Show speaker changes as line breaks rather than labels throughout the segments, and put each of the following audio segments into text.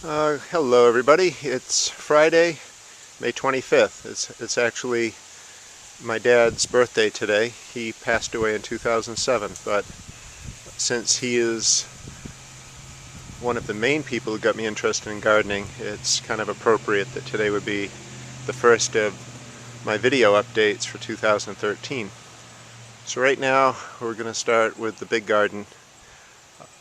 Hello everybody. It's Friday, May 25th. It's actually my dad's birthday today. He passed away in 2007, but since he is one of the main people who got me interested in gardening, it's kind of appropriate that today would be the first of my video updates for 2013. So right now we're going to start with the big garden.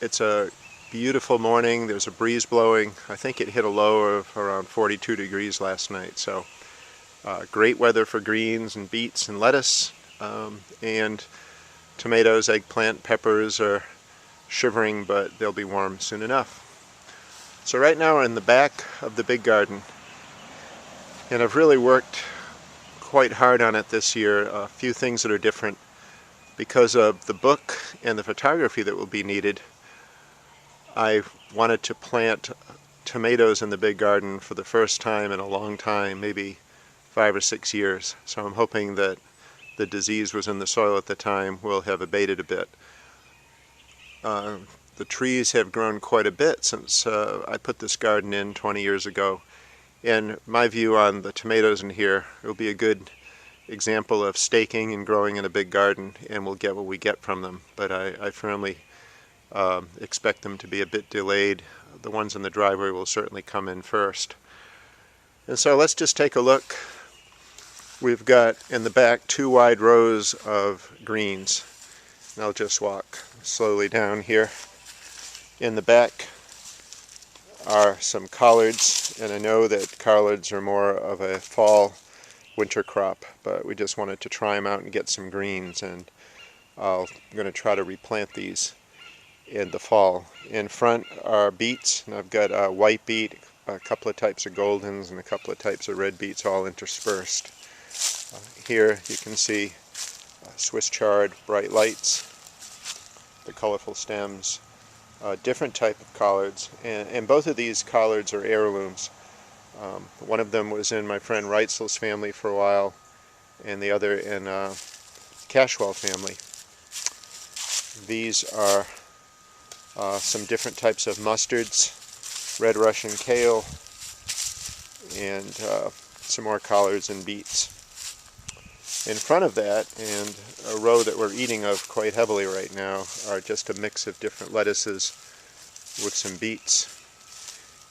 It's a beautiful morning. There's a breeze blowing. I think it hit a low of around 42 degrees last night, so great weather for greens and beets and lettuce, and tomatoes, eggplant, peppers are shivering, but they'll be warm soon enough. So right now we're in the back of the big garden, and I've really worked quite hard on it this year. A few things that are different because of the book and the photography that will be needed. I wanted to plant tomatoes in the big garden for the first time in a long time, maybe 5 or 6 years. So I'm hoping that the disease was in the soil at the time will have abated a bit. The trees have grown quite a bit since I put this garden in 20 years ago. And my view on the tomatoes in here, it will be a good example of staking and growing in a big garden, and we'll get what we get from them. But I firmly expect them to be a bit delayed. The ones in the driveway will certainly come in first. And so let's just take a look. We've got in the back 2 wide rows of greens. And I'll just walk slowly down here. In the back are some collards, and I know that collards are more of a fall winter crop, but we just wanted to try them out and get some greens, and I'm going to try to replant these in the fall. In front are beets, and I've got a white beet, a couple of types of goldens, and a couple of types of red beets all interspersed. Here you can see Swiss chard, bright lights, the colorful stems, different type of collards, and both of these collards are heirlooms. One of them was in my friend Reitzel's family for a while, and the other in Cashwell family. These are some different types of mustards, red Russian kale, and some more collards and beets. In front of that, and a row that we're eating of quite heavily right now, are just a mix of different lettuces with some beets.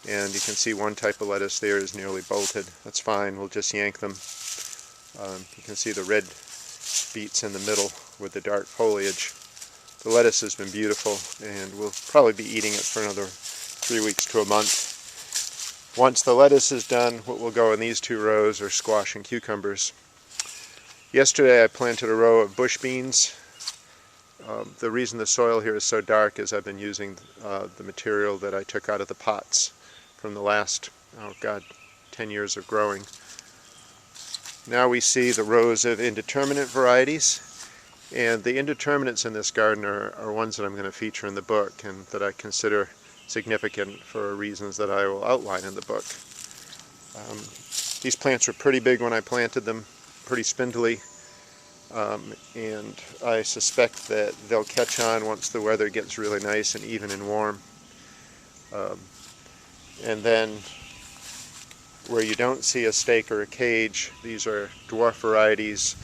And you can see one type of lettuce there is nearly bolted. That's fine, we'll just yank them. You can see the red beets in the middle with the dark foliage. The lettuce has been beautiful, and we'll probably be eating it for another 3 weeks to a month. Once the lettuce is done, what will go in these 2 rows are squash and cucumbers. Yesterday I planted a row of bush beans. The reason the soil here is so dark is I've been using the material that I took out of the pots from the last, 10 years of growing. Now we see the rows of indeterminate varieties. And the indeterminates in this garden are ones that I'm going to feature in the book, and that I consider significant for reasons that I will outline in the book. These plants were pretty big when I planted them, pretty spindly, and I suspect that they'll catch on once the weather gets really nice and even and warm. And then where you don't see a stake or a cage, these are dwarf varieties.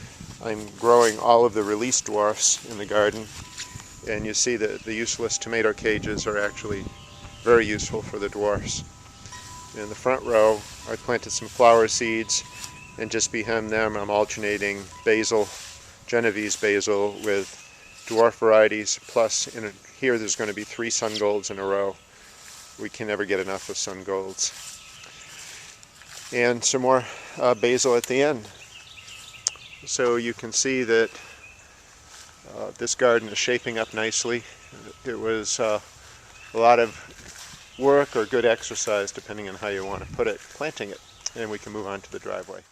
I'm growing all of the release dwarfs in the garden, and you see that the useless tomato cages are actually very useful for the dwarfs. In the front row I planted some flower seeds, and just behind them I'm alternating basil, Genovese basil, with dwarf varieties, plus in here there's going to be 3 sun golds in a row. We can never get enough of sun golds. And some more basil at the end. So you can see that this garden is shaping up nicely. It was a lot of work or good exercise, depending on how you want to put it, planting it. And we can move on to the driveway.